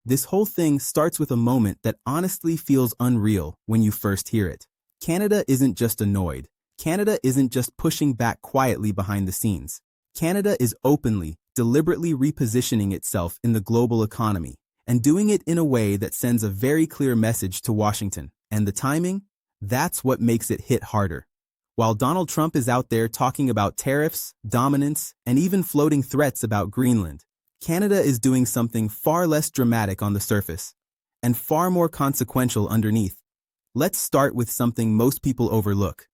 This whole thing starts with a moment that honestly feels unreal when you first hear it. Canada isn't just annoyed. Canada isn't just pushing back quietly behind the scenes. Canada is openly, deliberately repositioning itself in the global economy, and doing it in a way that sends a very clear message to Washington. And the timing? That's what makes it hit harder. While Donald Trump is out there talking about tariffs, dominance, and even floating threats about Greenland, Canada is doing something far less dramatic on the surface, and far more consequential underneath. Let's start with something most people overlook.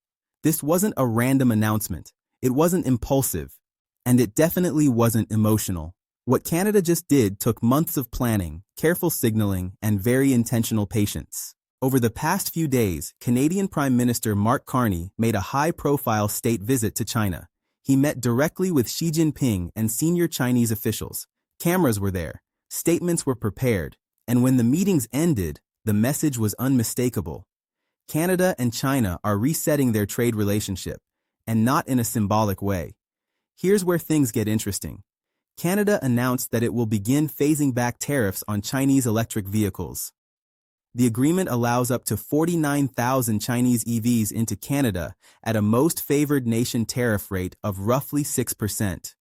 This wasn't a random announcement, it wasn't impulsive, and it definitely wasn't emotional. What Canada just did took months of planning, careful signaling, and very intentional patience. Over the past few days, Canadian Prime Minister Mark Carney made a high-profile state visit to China. He met directly with Xi Jinping and senior Chinese officials. Cameras were there, statements were prepared, and when the meetings ended, the message was unmistakable. Canada and China are resetting their trade relationship, and not in a symbolic way. Here's where things get interesting. Canada announced that it will begin phasing back tariffs on Chinese electric vehicles. The agreement allows up to 49,000 Chinese EVs into Canada at a most favored nation tariff rate of roughly 6%.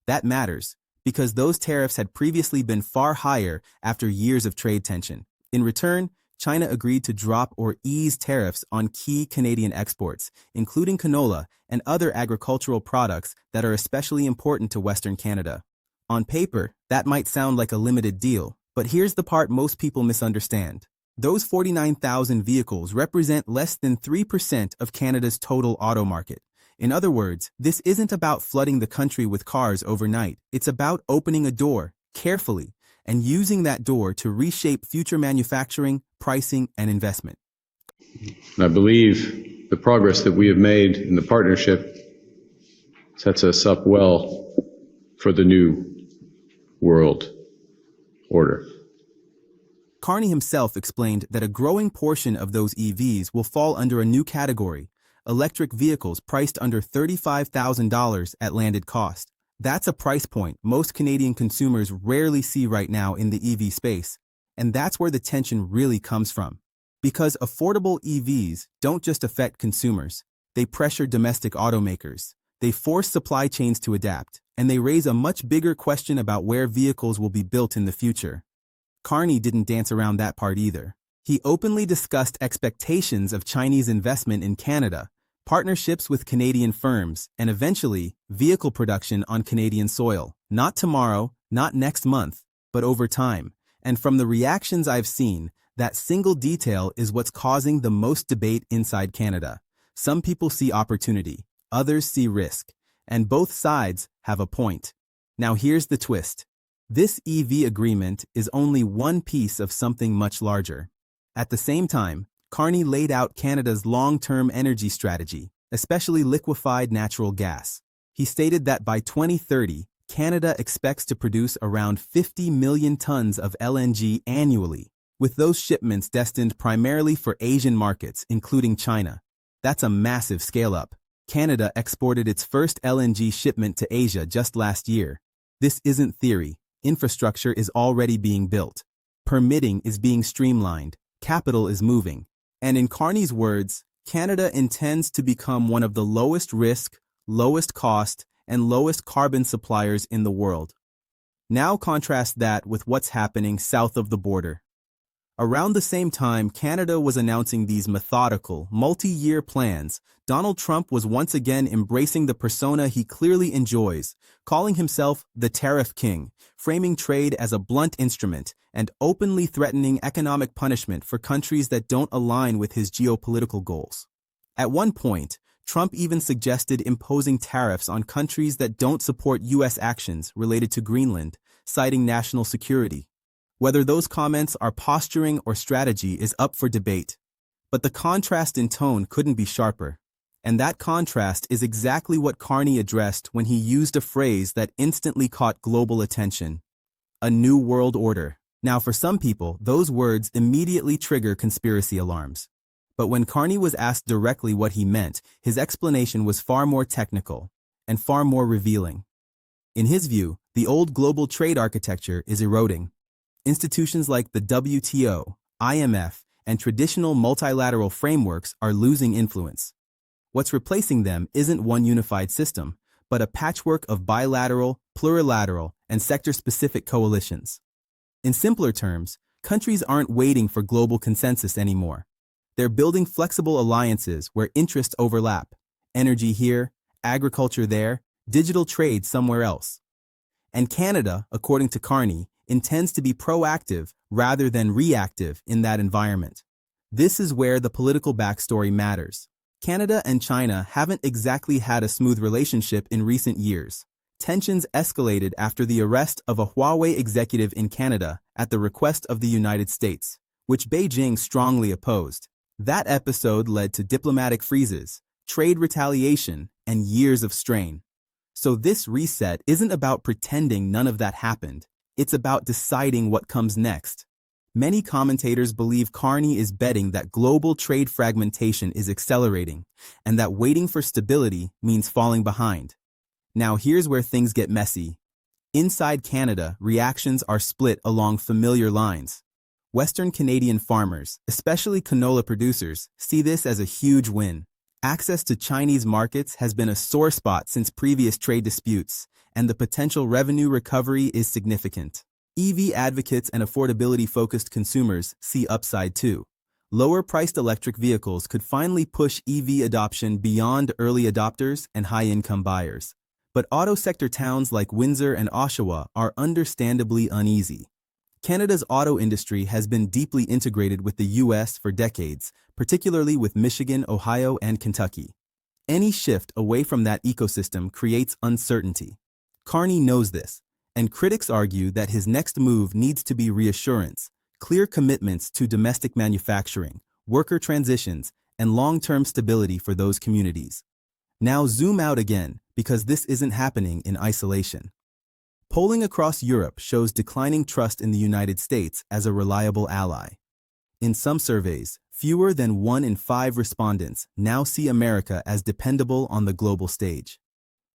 That matters, because those tariffs had previously been far higher after years of trade tension. In return, China agreed to drop or ease tariffs on key Canadian exports, including canola and other agricultural products that are especially important to Western Canada. On paper, that might sound like a limited deal, but here's the part most people misunderstand. Those 49,000 vehicles represent less than 3% of Canada's total auto market. In other words, this isn't about flooding the country with cars overnight. It's about opening a door, carefully, and using that door to reshape future manufacturing, pricing, and investment. I believe the progress that we have made in the partnership sets us up well for the new world order. Carney himself explained that a growing portion of those EVs will fall under a new category, electric vehicles priced under $35,000 at landed cost. That's a price point most Canadian consumers rarely see right now in the EV space, and that's where the tension really comes from. Because affordable EVs don't just affect consumers, they pressure domestic automakers, they force supply chains to adapt, and they raise a much bigger question about where vehicles will be built in the future. Carney didn't dance around that part either. He openly discussed expectations of Chinese investment in Canada, partnerships with Canadian firms, and eventually, vehicle production on Canadian soil. Not tomorrow, not next month, but over time. And from the reactions I've seen, that single detail is what's causing the most debate inside Canada. Some people see opportunity, others see risk, and both sides have a point. Now here's the twist. This EV agreement is only one piece of something much larger. At the same time, Carney laid out Canada's long-term energy strategy, especially liquefied natural gas. He stated that by 2030, Canada expects to produce around 50 million tons of LNG annually, with those shipments destined primarily for Asian markets, including China. That's a massive scale-up. Canada exported its first LNG shipment to Asia just last year. This isn't theory. Infrastructure is already being built. Permitting is being streamlined. Capital is moving. And in Carney's words, Canada intends to become one of the lowest risk, lowest cost, and lowest carbon suppliers in the world. Now contrast that with what's happening south of the border. Around the same time Canada was announcing these methodical, multi-year plans, Donald Trump was once again embracing the persona he clearly enjoys, calling himself the tariff king, framing trade as a blunt instrument, and openly threatening economic punishment for countries that don't align with his geopolitical goals. At one point, Trump even suggested imposing tariffs on countries that don't support U.S. actions related to Greenland, citing national security. Whether those comments are posturing or strategy is up for debate. But the contrast in tone couldn't be sharper. And that contrast is exactly what Carney addressed when he used a phrase that instantly caught global attention: a new world order. Now, for some people, those words immediately trigger conspiracy alarms. But when Carney was asked directly what he meant, his explanation was far more technical and far more revealing. In his view, the old global trade architecture is eroding. Institutions like the WTO, IMF, and traditional multilateral frameworks are losing influence. What's replacing them isn't one unified system, but a patchwork of bilateral, plurilateral, and sector-specific coalitions. In simpler terms, countries aren't waiting for global consensus anymore. They're building flexible alliances where interests overlap. Energy here, agriculture there, digital trade somewhere else. And Canada, according to Carney, intends to be proactive rather than reactive in that environment. This is where the political backstory matters. Canada and China haven't exactly had a smooth relationship in recent years. Tensions escalated after the arrest of a Huawei executive in Canada at the request of the United States, which Beijing strongly opposed. That episode led to diplomatic freezes, trade retaliation, and years of strain. So this reset isn't about pretending none of that happened. It's about deciding what comes next. Many commentators believe Carney is betting that global trade fragmentation is accelerating and that waiting for stability means falling behind. Now here's where things get messy. Inside Canada, reactions are split along familiar lines. Western Canadian farmers, especially canola producers, see this as a huge win. Access to Chinese markets has been a sore spot since previous trade disputes, and the potential revenue recovery is significant. EV advocates and affordability-focused consumers see upside too. Lower-priced electric vehicles could finally push EV adoption beyond early adopters and high-income buyers. But auto sector towns like Windsor and Oshawa are understandably uneasy. Canada's auto industry has been deeply integrated with the U.S. for decades, particularly with Michigan, Ohio, and Kentucky. Any shift away from that ecosystem creates uncertainty. Carney knows this, and critics argue that his next move needs to be reassurance, clear commitments to domestic manufacturing, worker transitions, and long-term stability for those communities. Now zoom out again, because this isn't happening in isolation. Polling across Europe shows declining trust in the United States as a reliable ally. In some surveys, fewer than 1 in 5 respondents now see America as dependable on the global stage.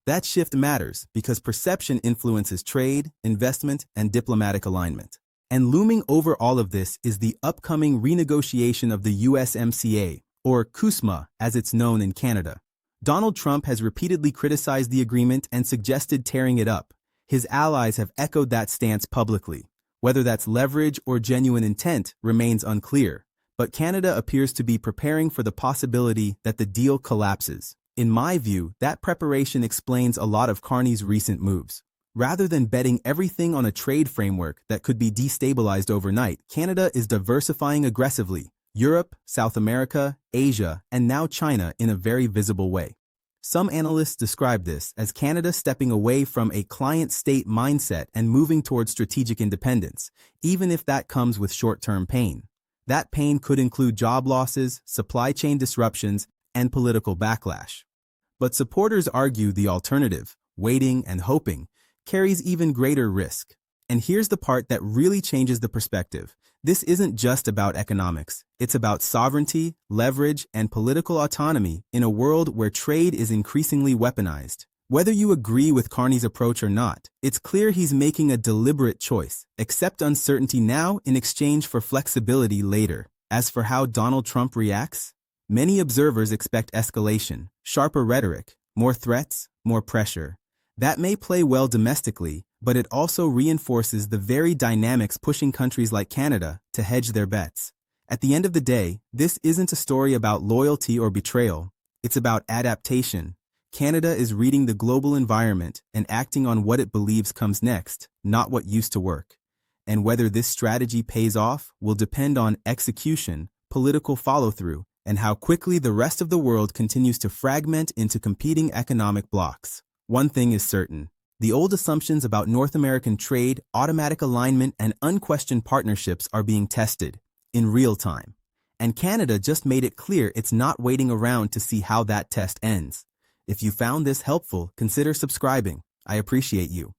That shift matters because perception influences trade, investment, and diplomatic alignment. And looming over all of this is the upcoming renegotiation of the USMCA, or CUSMA as it's known in Canada. Donald Trump has repeatedly criticized the agreement and suggested tearing it up. His allies have echoed that stance publicly. Whether that's leverage or genuine intent remains unclear, but Canada appears to be preparing for the possibility that the deal collapses. In my view, that preparation explains a lot of Carney's recent moves. Rather than betting everything on a trade framework that could be destabilized overnight, Canada is diversifying aggressively. Europe, South America, Asia, and now China in a very visible way. Some analysts describe this as Canada stepping away from a client-state mindset and moving towards strategic independence, even if that comes with short-term pain. That pain could include job losses, supply chain disruptions, and political backlash. But supporters argue the alternative, waiting and hoping, carries even greater risk. And here's the part that really changes the perspective. This isn't just about economics. It's about sovereignty, leverage, and political autonomy in a world where trade is increasingly weaponized. Whether you agree with Carney's approach or not, it's clear he's making a deliberate choice. Accept uncertainty now in exchange for flexibility later. As for how Donald Trump reacts, many observers expect escalation, sharper rhetoric, more threats, more pressure. That may play well domestically, but it also reinforces the very dynamics pushing countries like Canada to hedge their bets. At the end of the day, this isn't a story about loyalty or betrayal. It's about adaptation. Canada is reading the global environment and acting on what it believes comes next, not what used to work. And whether this strategy pays off will depend on execution, political follow-through, and how quickly the rest of the world continues to fragment into competing economic blocs. One thing is certain. The old assumptions about North American trade, automatic alignment, and unquestioned partnerships are being tested in real time. And Canada just made it clear it's not waiting around to see how that test ends. If you found this helpful, consider subscribing. I appreciate you.